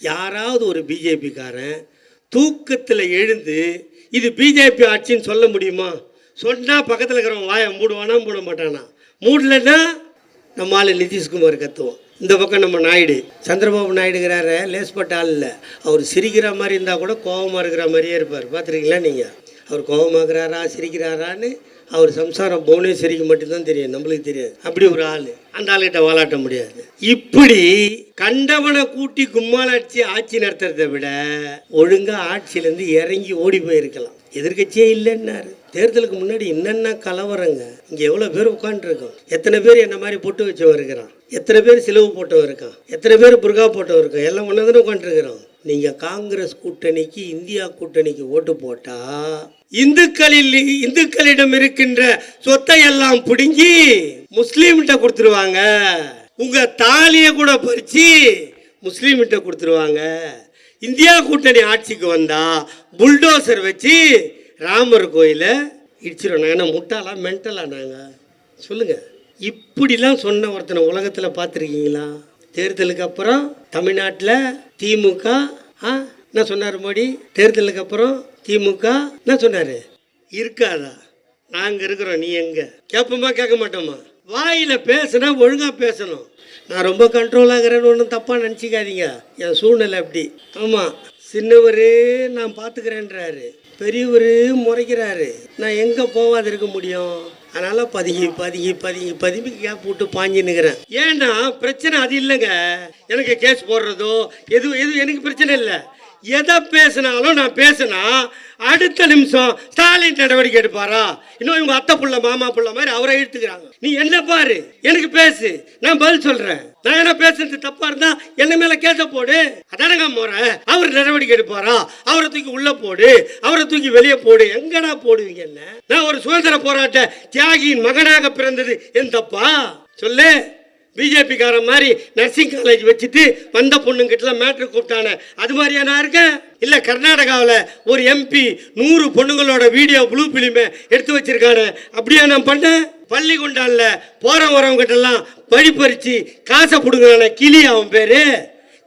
யாராவது ஒரு பிஜேபிக்காரன் தூக்கத்தில் எழுந்து இது பிஜேபி ஆட்சின்னு சொல்ல முடியுமா? சொன்னால் பக்கத்தில் இருக்கிறவன் வாயை மூடுவானா மூட மாட்டானா? மூடலைன்னா நம்ம ஆள் நிதிஷ்குமார் கத்துவோம். இந்த பக்கம் நம்ம நாயுடு சந்திரபாபு நாயுடுங்கிறார லேஸ்பட்ட ஆள் இல்லை. அவர் சிரிக்கிற மாதிரி இருந்தால் கூட கோபமாக இருக்கிற மாதிரியே இருப்பார். பார்த்துருக்கீங்களா நீங்கள்? அவர் கோபமாகறாரா சிரிக்கிறாரான்னு அவர் சம்சாரம் புவனேஸ்வரிக்கு மட்டும்தான் தெரியும், நம்மளுக்கு தெரியாது. அப்படி ஒரு ஆள், அந்த ஆளுகிட்ட வாலாட்ட முடியாது. இப்படி கண்டவனை கூட்டி கும்மாளாட்சி ஆட்சி நடத்துறதை விட ஒழுங்கா ஆட்சியிலேருந்து இறங்கி ஓடி போயிருக்கலாம். எதிர்கட்சியே இல்லைன்னாரு. தேர்தலுக்கு முன்னாடி என்னென்ன கலவரங்க. இங்கே எவ்வளோ பேர் உட்காந்துருக்கோம். எத்தனை பேர் என்ன மாதிரி பொட்டு வச்சவன் இருக்கிறான், எத்தனை பேர் சிலவு போட்டவன் இருக்கான், எத்தனை பேர் புர்கா போட்டவன் இருக்கான். எல்லாம் ஒன்றா தானே உட்காந்துருக்கிறோம். நீங்கள் காங்கிரஸ் கூட்டணிக்கு இந்தியா கூட்டணிக்கு ஓட்டு போட்டா இந்துக்களிடம் இருக்கின்ற சொத்தை எல்லாம் பிடுங்கி முஸ்லீம்கிட்ட கொடுத்துருவாங்க. உங்க தாலியை கூட பறிச்சு முஸ்லீம்கிட்ட கொடுத்துருவாங்க. இந்தியா கூட்டணி ஆட்சிக்கு வந்தா புல்டோசர் வச்சு ராமர் கோயிலை இடிச்சிருவோம். நாங்கள் முட்டாளா மென்டலா நாங்கள் சொல்லுங்க? இப்படிலாம் சொன்ன ஒருத்தனை உலகத்தில் பார்த்துருக்கீங்களா? தேர்தலுக்கு அப்புறம் தமிழ்நாட்டில் திமுக என்ன சொன்னார் மோடி? தேர்தலுக்கு அப்புறம் திமுக என்ன சொன்னார்? இருக்காதா? நாங்கள் இருக்கிறோம், நீ எங்கே? கேட்போமா கேட்க மாட்டோமா? வாயில் பேசுனா ஒழுங்காக பேசணும். நான் ரொம்ப கண்ட்ரோல் ஆகிறேன்னு ஒன்றும் தப்பாக நினச்சிக்காதீங்க. என் சூழ்நிலை அப்படி. ஆமாம், சின்னவர் நான் பார்த்துக்கிறேன்றாரு, பெரியவர் முறைக்கிறாரு. நான் எங்கே போகாது இருக்க முடியும்? அதனால் பதுங்கி கேப் விட்டு பாஞ்சின்னுக்கிறேன். ஏன்னா பிரச்சனை அது இல்லைங்க. எனக்கு கேஸ் போடுறதோ எது எனக்கு பிரச்சனை இல்லை. எதை பேசினாலும் நான் பேசினா அடுத்த நிமிஷம் ஸ்டாலின் நடவடிக்கை எடுப்பாரா? இன்னும் இவங்க அத்தை புள்ள மாமா புள்ள மாதிரி அவரை இழுத்துக்கிறாங்க. நீ என்ன பாரு, எனக்கு பேசு, நான் பதில் சொல்றேன். நான் என்ன பேசுறது தப்பா இருந்தா என்ன மேல கேச போடு, அதானங்க முறை. அவர் நடவடிக்கை எடுப்பாரா? அவரை தூக்கி உள்ள போடு, அவரை தூக்கி வெளியே போடு. எங்கடா போடுவீங்க? என்ன நான் ஒரு சுதந்திர போராட்ட தியாகியின் மகனாக பிறந்தது என் தப்பா? சொல்லு. பிஜேபி காரன் மாதிரி நர்சிங் காலேஜ் வச்சுட்டு வந்த பொண்ணுங்கிட்டலாம் மேட்ரு கூப்பிட்டானே, அது மாதிரியா நான் இருக்கேன்? இல்லை கர்நாடகாவில் ஒரு எம்பி 100 பொண்ணுங்களோட வீடியோ ப்ளூ பிலிமை எடுத்து வச்சிருக்கானே, அப்படியா நான் பண்ணேன்? பள்ளிகொண்டான்ல போற வரவங்கிட்டலாம் வழி பறிச்சு காசை பிடுங்கான கிளி, அவன் பேரு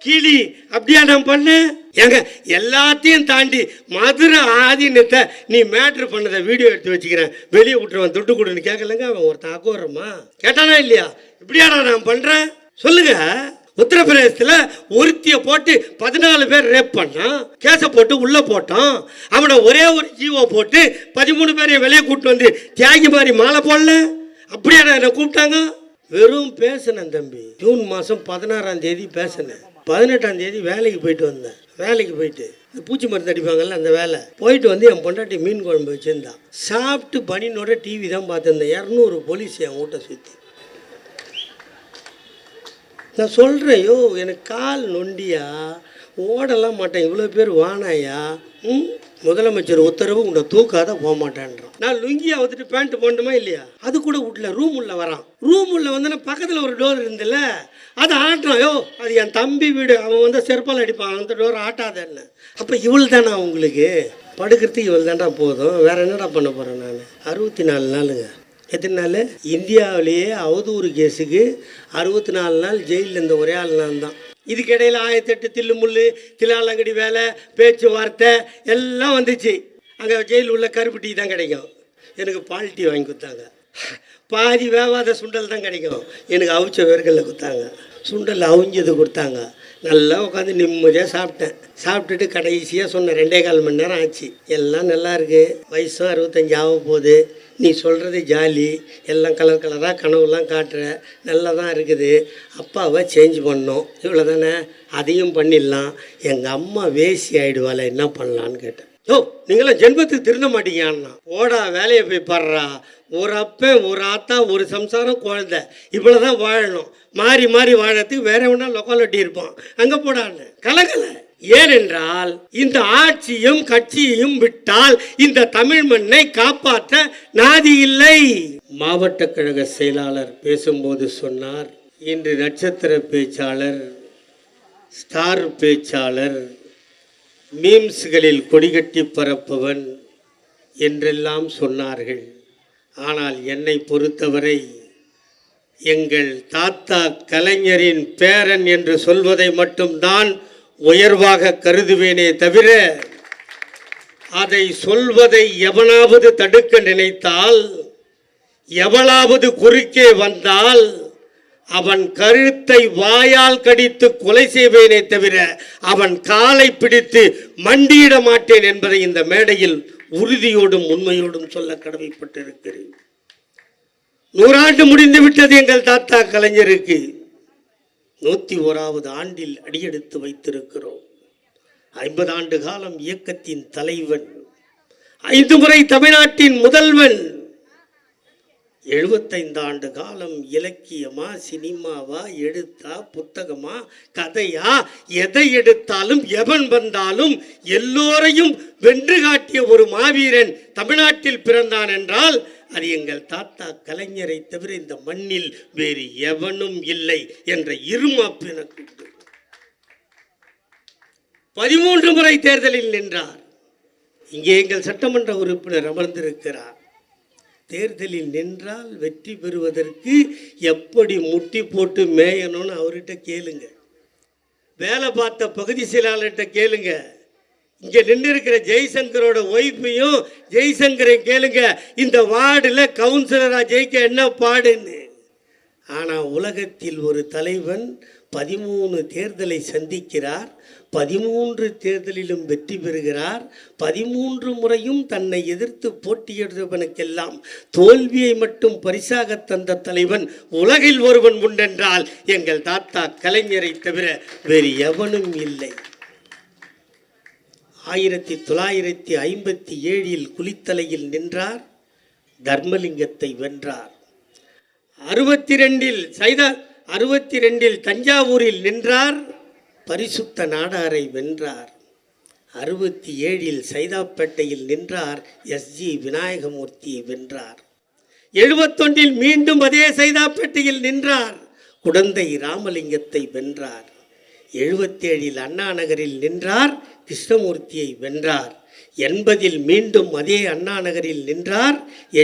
கிளி, அப்படியா நான் பண்ணேன்? ஏங்க எல்லாத்தையும் தாண்டி மதுரை ஆதீனத்தை நீ மேட்ரு பண்ணதை வீடியோ எடுத்து வச்சுக்கிறேன், வெளியே விட்டுருவான், துட்டு கொடுன்னு கேட்கலங்க. அவன் ஒருத்தன் ஆக்குறமா கேட்டானா இல்லையா? இப்படியாடா நான் பண்றேன்? சொல்லுங்க. உத்தரப்பிரதேசத்தில் ஒருத்திய போட்டு 14 பேர் ரேப் பண்ணான், கேஸை போட்டு உள்ள போட்டான். அவனை ஒரே ஒரு ஜீவோ போட்டு 13 பேரையும் வெளியே கூப்பிட்டு வந்து தியாகி மாதிரி மாலை போடல. அப்படியாடா என்னை கூப்பிட்டாங்க? வெறும் பேசினேன் தம்பி. ஜூன் மாதம் 16ஆம் தேதி பேசினேன். 18ஆம் தேதி வேலைக்கு போயிட்டு வந்தேன். வேலைக்கு போயிட்டு இந்த பூச்சி மருந்து அடிப்பாங்கல்ல, அந்த வேலை போயிட்டு வந்து என் பொண்டாட்டி மீன் குழம்பு வச்சுருந்தான். சாப்பிட்டு பனினோட டிவி தான் பார்த்துருந்தேன். 200 போலீஸ் என் வீட்டை சுற்றி. நான் சொல்கிறேன், யோ எனக்கு கால் நொண்டியா, ஓடலாம் மாட்டேன், இவ்வளோ பேர் வானாயா, முதலமைச்சர் உத்தரவு உன்னை தூக்காத போக மாட்டேன்றான். நான் லுங்கியா வந்துட்டு பேண்ட் போடணுமா இல்லையா? அது கூட வீட்டில் ரூம் உள்ள வரான். ரூம் உள்ள வந்தோன்னா பக்கத்தில் ஒரு டோர் இருந்தில்ல, அதை ஆட்டுறான். யோ அது என் தம்பி வீடு, அவன் வந்து செருப்பால் அடிப்பான், அந்த டோர் ஆட்டாத என்ன. அப்போ இவள் தானே உங்களுக்கு படுக்கிறதுக்கு இவள் தான்டா போதும், வேற என்னடா பண்ண போகிறேன் நான்? 64 நாளுங்க. எத்தனை நாள்? இந்தியாவிலேயே அவதூறு கேஸுக்கு 64 நாள் ஜெயிலில் இருந்த ஒரே ஆள் நான் தான். இதுக்கிடையில் 1008 தில்லு முள்ளு தில்லாலங்கடி வேலை பேச்சுவார்த்தை எல்லாம் வந்துச்சு. அங்கே ஜெயில் உள்ள கருப்பு டீ தான் கிடைக்கும், எனக்கு பால் டீ வாங்கி கொடுத்தாங்க. பாதி வேவாத சுண்டல் தான் கிடைக்கும், எனக்கு அவிச்ச வேர்களில் கொடுத்தாங்க. சுண்டல் அவிஞ்சது கொடுத்தாங்க. நல்லா உட்காந்து நிம்மதியாக சாப்பிட்டேன். சாப்பிட்டுட்டு கடைசியாக சொன்ன 2.25 மணி நேரம் ஆச்சு. எல்லாம் நல்லா இருக்குது, வயசும் 65 ஆக போகுது, நீ சொல்கிறது ஜாலி, எல்லாம் கலர் கலராக கனவுலாம் காட்டுற, நல்லா தான் இருக்குது, அப்பாவை சேஞ்ச் பண்ணோம், இவ்வளோ தானே, அதையும் பண்ணிடலாம், எங்கள் அம்மா வேசி ஆகிடுவாள், என்ன பண்ணலான்னு கேட்டேன். யோ நீங்களாம் ஜென்மத்துக்கு திருந்த மாட்டீங்கன்னா ஓடா வேலையை போய் பாடுறா. ஒரு அப்பன் ஒரு ஆத்தா ஒரு சம்சாரம் குழந்தை, இவ்வளோ தான் வாழணும். மாறி மாறி வாழறதுக்கு வேற ஒன்றா லொக்காலிட்டி இருப்பான், அங்கே போடான்னு கலகலை. ஏனென்றால் இந்த ஆட்சியும் கட்சியையும் விட்டால் இந்த தமிழ் மண்ணை காப்பாற்ற நாதி இல்லை. மாவட்ட கழக செயலாளர் பேசும்போது சொன்னார், இன்று நட்சத்திர பேச்சாளர், ஸ்டார் பேச்சாளர், மீம்ஸ்களில் கொடிகட்டி பரப்பவன் என்றெல்லாம் சொன்னார்கள். ஆனால் என்னை பொறுத்தவரை எங்கள் தாத்தா கலைஞரின் பேரன் என்று சொல்வதை மட்டும்தான் உயர்வாக கருதுவேனே தவிர அதை சொல்வதை எவனாவது தடுக்க நினைத்தால், எவனாவது குறுக்கே வந்தால் அவன் கருத்தை வாயால் கடித்து கொலை செய்வேனே தவிர அவன் காலை பிடித்து மண்டியிட மாட்டேன் என்பதை இந்த மேடையில் உறுதியோடும் உண்மையோடும் சொல்ல கடமைப்பட்டிருக்கிறேன். 100 ஆண்டு முடிந்து விட்டது எங்கள் தாத்தா கலைஞருக்கு. 101வது ஆண்டில் அடியெடுத்து வைத்திருக்கிறோம். 50 ஆண்டு காலம் இயக்கத்தின் தலைவன், 5 முறை தமிழ்நாட்டின் முதல்வன், 75 ஆண்டு காலம் இலக்கியமா, சினிமாவா, எழுத்தா, புத்தகமா, கதையா, எதை எடுத்தாலும் எவன் வந்தாலும் எல்லோரையும் வென்று காட்டிய ஒரு மாவீரன் தமிழ்நாட்டில் பிறந்தான் என்றால் அது எங்கள் தாத்தா கலைஞரை தவிர இந்த மண்ணில் வேறு எவனும் இல்லை என்ற இருமாப்பு எனக்கு உண்டு. 13 முறை தேர்தலில் நின்றார். இங்கே எங்கள் சட்டமன்ற உறுப்பினர் அமர்ந்திருக்கிறார். தேர்தலில் நின்றால் வெற்றி பெறுவதற்கு எப்படி முட்டி போட்டு மேயணும்னு அவர்கிட்ட கேளுங்க. வேலை பார்த்த பகுதி செயலாளர்கிட்ட கேளுங்க. இங்கே நின்று இருக்கிற ஜெய்சங்கரோட ஒய்ஃபையும் ஜெய்சங்கரையும் கேளுங்க, இந்த வார்டில் கவுன்சிலராக ஜெயிக்க என்ன பாடுன்னு. ஆனால் உலகத்தில் ஒரு தலைவன் 13 தேர்தலை சந்திக்கிறார், 13 தேர்தலிலும் வெற்றி பெறுகிறார். 13 முறையும் தன்னை எதிர்த்து போட்டியிடுவனுக்கெல்லாம் தோல்வியை மட்டும் பரிசாக தந்த தலைவன் உலகில் ஒருவன் உண்டென்றால் எங்கள் தாத்தா கலைஞரை தவிர வேறு எவனும் இல்லை. 1957 குளித்தலையில் நின்றார், தர்மலிங்கத்தை வென்றார். 62 தஞ்சாவூரில் நின்றார், பரிசுத்த நாடாரை வென்றார். 67 சைதாப்பேட்டையில் நின்றார், எஸ்ஜி விநாயகமூர்த்தியை வென்றார். 71 மீண்டும் அதே சைதாப்பேட்டையில் நின்றார், குடந்தை ராமலிங்கத்தை வென்றார். 77 அண்ணா நகரில் நின்றார், கிருஷ்ணமூர்த்தியை வென்றார். 80 மீண்டும் அதே அண்ணா நகரில் நின்றார்,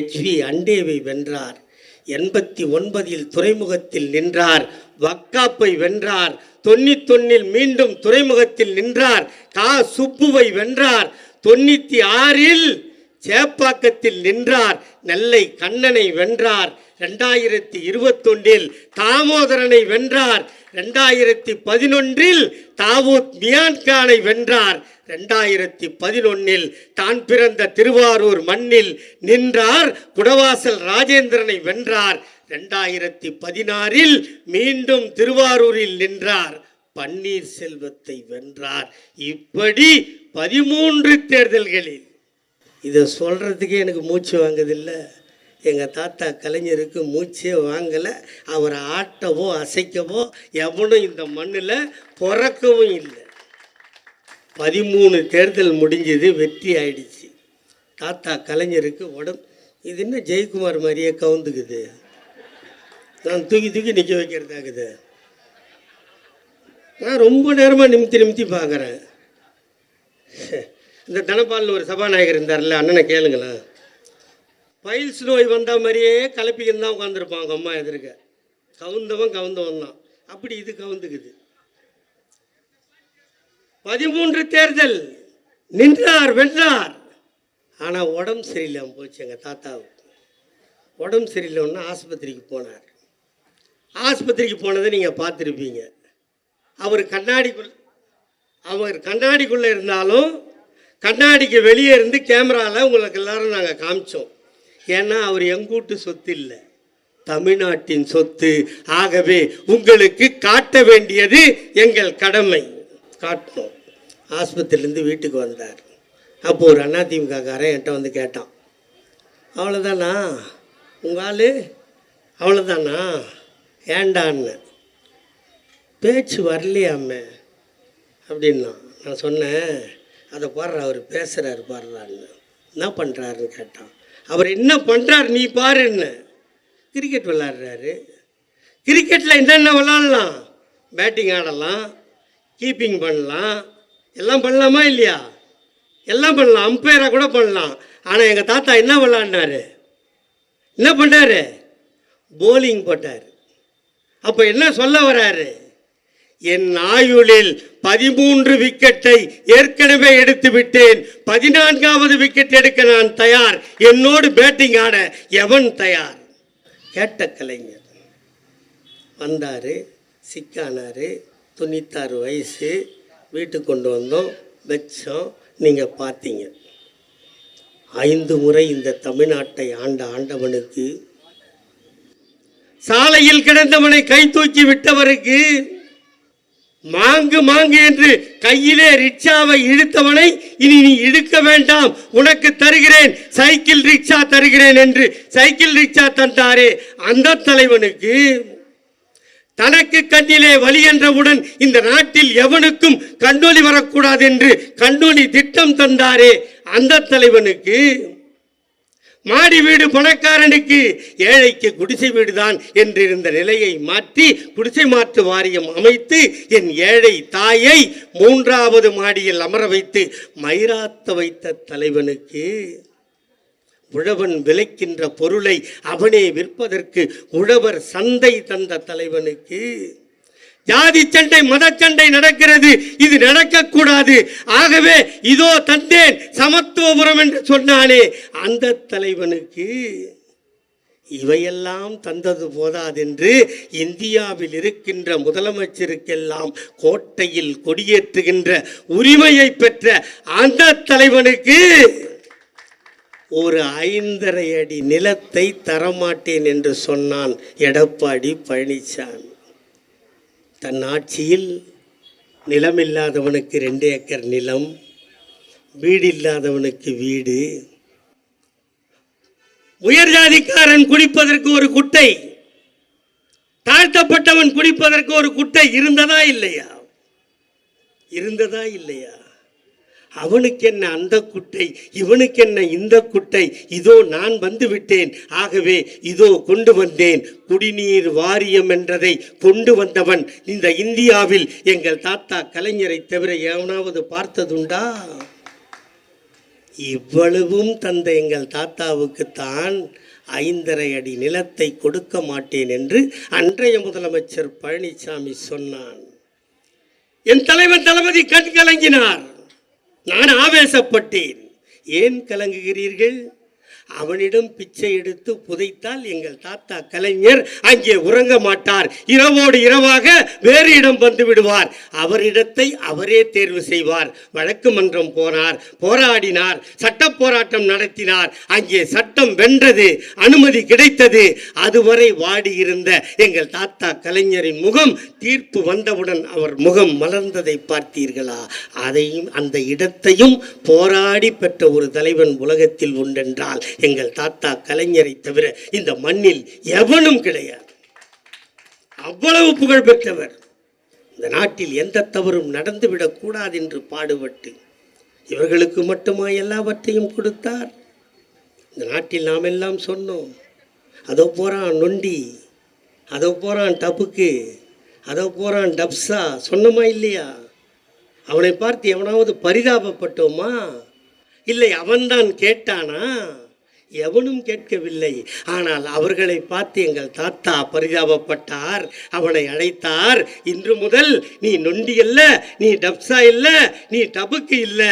HV அண்டேவை வென்றார். 89 துறைமுகத்தில் நின்றார், வக்காப்பை வென்றார். 91 மீண்டும் துறைமுகத்தில் நின்றார், கா சுப்புவை வென்றார். 96 சேப்பாக்கத்தில் நின்றார், நெல்லை கண்ணனை வென்றார். 2021 தாமோதரனை வென்றார். 2011 தாவூத் மியான்கானை வென்றார். 2011 தான் பிறந்த திருவாரூர் மண்ணில் நின்றார், குடவாசல் ராஜேந்திரனை வென்றார். 2016 மீண்டும் திருவாரூரில் நின்றார், பன்னீர்செல்வத்தை வென்றார். இப்படி 13 தேர்தல்களில். இதை சொல்றதுக்கே எனக்கு மூச்சு வாங்குதில்லை. எங்கள் தாத்தா கலைஞருக்கு மூச்சே வாங்கலை. அவரை ஆட்டவோ அசைக்கவோ எவனும் இந்த மண்ணில் பிறக்கவும் இல்லை. 13 தேர்தல் முடிஞ்சது, வெற்றி ஆயிடுச்சு. தாத்தா கலைஞருக்கு இது என்ன ஜெயக்குமார் மாதிரியே கவுந்துக்குது, நான் தூக்கி தூக்கி நிற்க வைக்கிறதாகுது. நான் ரொம்ப நேரமாக நிமித்தி பார்க்குறேன். இந்த தனபாலில் ஒரு சபாநாயகர் இருந்தார்ல, அண்ணனை கேளுங்களேன். பைல்ஸ் நோய் வந்த மாதிரியே கலப்பிக்கின்னு தான் உட்காந்துருப்பாங்க அம்மா எதிர்க்க. கவுந்தவன் தான். அப்படி இது கவுந்துக்குது. 13 தேர்தல் நின்றார், வென்றார். ஆனால் உடம்பு சரியில்லாமல் போச்சு. எங்கள் தாத்தாவுக்கு உடம்பு சரியில்லைன்னா ஆஸ்பத்திரிக்கு போனார். ஆஸ்பத்திரிக்கு போனதை நீங்கள் பார்த்துருப்பீங்க. அவர் கண்ணாடிக்குள்ளே இருந்தாலும் கண்ணாடிக்கு வெளியே இருந்து கேமராவில் உங்களுக்கு எல்லாரும் நாங்கள் காமிச்சோம். ஏன்னா அவர் எங்கூட்டு சொத்து இல்லை, தமிழ்நாட்டின் சொத்து. ஆகவே உங்களுக்கு காட்ட வேண்டியது எங்கள் கடமை. காட்டணும். ஆஸ்பத்திரியிலேருந்து வீட்டுக்கு வந்தார். அப்போ ஒரு அதிமுககாரன் என்கிட்ட வந்து கேட்டான், அவ்வளோதானா உங்கள் ஆள், அவ்வளோதானா, ஏண்டான்னு. பேச்சு வரலையாமே அப்படின்னா. நான் சொன்னேன், அதை பாடுற அவர் பேசுகிறாரு பாடுறான்னு. என்ன பண்ணுறாருன்னு கேட்டான். அவர் என்ன பண்ணுறாரு நீ பாருன்னு. கிரிக்கெட் விளாட்றாரு. கிரிக்கெட்டில் என்னென்ன விளாட்லாம்? பேட்டிங் ஆடலாம், கீப்பிங் பண்ணலாம், எல்லாம் பண்ணலாமா இல்லையா? எல்லாம் பண்ணலாம், அம்பையராக கூட பண்ணலாம். ஆனால் எங்கள் தாத்தா என்ன விளாட்னாரு, என்ன பண்ணார்? போலிங் போட்டார். அப்போ என்ன சொல்ல வராரு? என் ஆயுளில் 13 விக்கெட்டை ஏற்கனவே எடுத்து விட்டேன். 14வது விக்கெட் எடுக்க நான் தயார். என்னோடு பேட்டிங் ஆட எவன் தயார்? கேட்ட கலைஞர் வந்தாரு, சிக்கானாரு. 96 வயசு. வீட்டுக்கு கொண்டு வந்தோம், வச்சோம். நீங்கள் பார்த்தீங்க. 5 முறை இந்த தமிழ்நாட்டை ஆண்டவனுக்கு, சாலையில் கிடந்தவனை கை தூக்கி விட்டவருக்கு, மாங்கு மாங்கு என்று கையிலே ரிக்ஷாவை இழுத்தவனை இனி நீ இழுக்க வேண்டாம், உனக்கு தருகிறேன், சைக்கிள் ரிக்ஷா தருகிறேன் என்று சைக்கிள் ரிக்ஷா தந்தாரே அந்த தலைவனுக்கு, தனக்கு கண்ணிலே வலி என்றவுடன் இந்த நாட்டில் எவனுக்கும் கண்ணொலி வரக்கூடாது என்று கண்ணொலி திட்டம் தந்தாரே அந்த தலைவனுக்கு, மாடி வீடு பணக்காரனுக்கு, ஏழைக்கு குடிசை வீடுதான் என்றிருந்த நிலையை மாற்றி குடிசை மாற்று வாரியம் அமைத்து என் ஏழை தாயை 3வது மாடியில் அமர வைத்து மயிராத்த வைத்த தலைவனுக்கு, உழவன் விளைக்கின்ற பொருளை அவனே விற்பதற்கு உழவர் சந்தை தந்த தலைவனுக்கு, ஜாதி சண்டை மத சண்டை நடக்கிறது, இது நடக்கக்கூடாது, ஆகவே இதோ தந்தேன் சமத்துவபுரம் என்று சொன்னானே அந்த தலைவனுக்கு, இவையெல்லாம் தந்தது போதாதென்று இந்தியாவில் இருக்கின்ற முதலமைச்சருக்கெல்லாம் கோட்டையில் கொடியேற்றுகின்ற உரிமையை பெற்ற அந்த தலைவனுக்கு ஒரு 5½ அடி நிலத்தை தரமாட்டேன் என்று சொன்னான் எடப்பாடி பழனிசாமி. தன் ஆட்சியில் நிலமில்லாதவனுக்கு 2 ஏக்கர் நிலம், வீடு இல்லாதவனுக்கு வீடு, உயர் ஜாதிக்காரன் குடிப்பதற்கு ஒரு குட்டை, தாழ்த்தப்பட்டவன் குடிப்பதற்கு ஒரு குட்டை இருந்ததா இல்லையா? இருந்ததா இல்லையா? அவனுக்கு என்ன அந்த குட்டை, இவனுக்கு என்ன இந்த குட்டை, இதோ நான் வந்து விட்டேன், ஆகவே இதோ கொண்டு வந்தேன். குடிநீர் வாரியம் என்றதை கொண்டு வந்தவன் இந்த இந்தியாவில் எங்கள் தாத்தா கலைஞரை தவிர எவனாவது பார்த்ததுண்டா? இவ்வளவும் தந்த எங்கள் தாத்தாவுக்குத்தான் 5½ அடி நிலத்தை கொடுக்க மாட்டேன் என்று அன்றைய முதலமைச்சர் பழனிசாமி சொன்னான். என் தலைவர் தளபதி கண் கலங்கினார். நான் ஆவேசப்பட்டேன். ஏன் கலங்குகிறீர்கள்? அவனிடம் பிச்சை எடுத்து புதைத்தால் எங்கள் தாத்தா கலைஞர் அங்கே உறங்க மாட்டார், இரவோடு இரவாக வேறு இடம் வந்து விடுவார், அவரிடத்தை அவரே தேர்வு செய்வார். வழக்கு மன்றம் போனார், போராடினார், சட்ட போராட்டம் நடத்தினார். அங்கே சட்டம் வென்றது, அனுமதி கிடைத்தது. அதுவரை வாடியிருந்த எங்கள் தாத்தா கலைஞரின் முகம் தீர்ப்பு வந்தவுடன் அவர் முகம் மலர்ந்ததை பார்த்தீர்களா? அதையும் அந்த இடத்தையும் போராடி பெற்ற ஒரு தலைவன் உலகத்தில் உண்டென்றால் எங்கள் தாத்தா கலைஞரை தவிர இந்த மண்ணில் எவனும் கிடையாது. அவ்வளவு புகழ் பெற்றவர். இந்த நாட்டில் எந்த தவறும் நடந்துவிடக் கூடாது என்று பாடுபட்டு இவர்களுக்கு மட்டுமா எல்லாவற்றையும் கொடுத்தார்? இந்த நாட்டில் நாம் எல்லாம் சொன்னோம், அதோ போறான் நொண்டி, அதோ போறான் டபுக்கு, அதோ போறான் டப்ஸா, சொன்னமா இல்லையா? அவனை பார்த்து எவனாவது பரிதாபப்பட்டோமா? இல்லை அவன்தான் கேட்டானா? எவனும் கேட்கவில்லை. ஆனால் அவர்களை பார்த்து எங்கள் தாத்தா பரிதாபப்பட்டார், அவனை அழைத்தார். இன்று முதல் நீ நொண்டி அல்ல, நீ டப்ஸா இல்ல, நீ டபுக்கு இல்ல,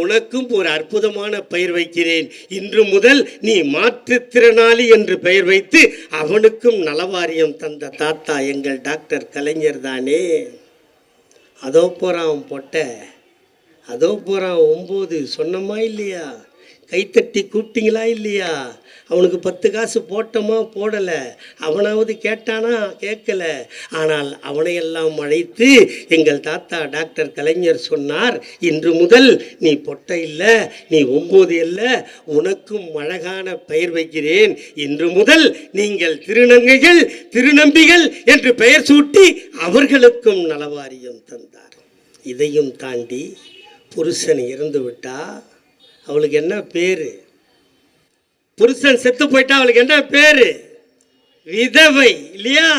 உனக்கும் ஒரு அற்புதமான பெயர் வைக்கிறேன். இன்று முதல் நீ மாற்றுத்திறனாளி என்று பெயர் வைத்து அவனுக்கும் நலவாரியம் தந்த தாத்தா எங்கள் டாக்டர் கலைஞர் தானே. அதோ போறான் பொட்டை, அதோ போறான் 9, சொன்னமா இல்லையா? கைத்தட்டி கூப்பிட்டீங்களா இல்லையா? அவனுக்கு 10 காசு போட்டோமா போடலை, அவனாவது கேட்டானா? கேட்கல. ஆனால் அவனையெல்லாம் அழைத்து எங்கள் தாத்தா டாக்டர் கலைஞர் சொன்னார், இன்று முதல் நீ பொட்டை இல்லை, நீ 9 அல்ல, உனக்கும் அழகான பெயர் வைக்கிறேன். இன்று முதல் நீங்கள் திருநங்கைகள், திருநம்பிகள் என்று பெயர் சூட்டி அவர்களுக்கும் நலவாரியம் தந்தார். இதையும் தாண்டி புருஷன் இறந்து விட்டா அவளுக்கு என்ன பேரு? புருஷன் செத்து போயிட்டா அவளுக்கு என்ன பேரு? விதவை இல்லையா?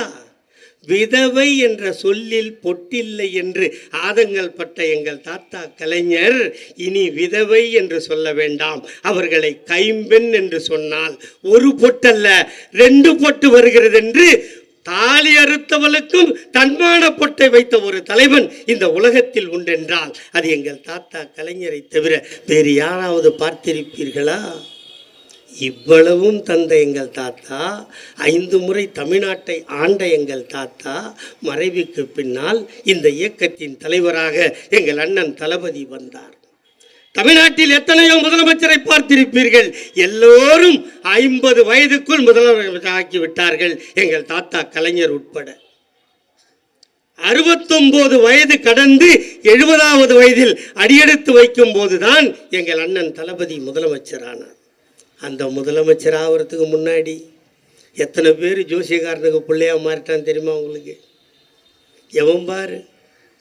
விதவை என்ற சொல்லில் பொட்டில்லை என்று ஆதங்கள் பட்ட எங்கள் தாத்தா கலைஞர் இனி விதவை என்று சொல்ல வேண்டாம், அவர்களை கைம்பெண் என்று சொன்னால் 1 பொட்டல்ல 2 பொட்டு வருகிறது என்று தாலி அறுத்தவளுக்கும் தன்மான பொட்டை வைத்த ஒரு தலைவன் இந்த உலகத்தில் உண்டென்றால் அது எங்கள் தாத்தா கலைஞரை தவிர வேறு யாராவது பார்த்திருப்பீர்களா? இவ்வளவும் தந்த எங்கள் தாத்தா, 5 முறை தமிழ்நாட்டை ஆண்ட எங்கள் தாத்தா மறைவுக்கு பின்னால் இந்த இயக்கத்தின் தலைவராக எங்கள் அண்ணன் தளபதி வந்தார். தமிழ்நாட்டில் எத்தனையோ முதலமைச்சரை பார்த்திருப்பீர்கள். எல்லோரும் 50 வயதுக்குள் முதலமைச்சர் ஆக்கிவிட்டார்கள், எங்கள் தாத்தா கலைஞர் உட்பட. 69 வயது கடந்து 70வது வயதில் அடியெடுத்து வைக்கும் போதுதான் எங்கள் அண்ணன் தளபதி முதலமைச்சரானார். அந்த முதலமைச்சர் ஆகிறதுக்கு முன்னாடி எத்தனை பேர் ஜோசியக்காரனுக்கு பிள்ளையா மாறிட்டான் தெரியுமா உங்களுக்கு? எவன் பாரு,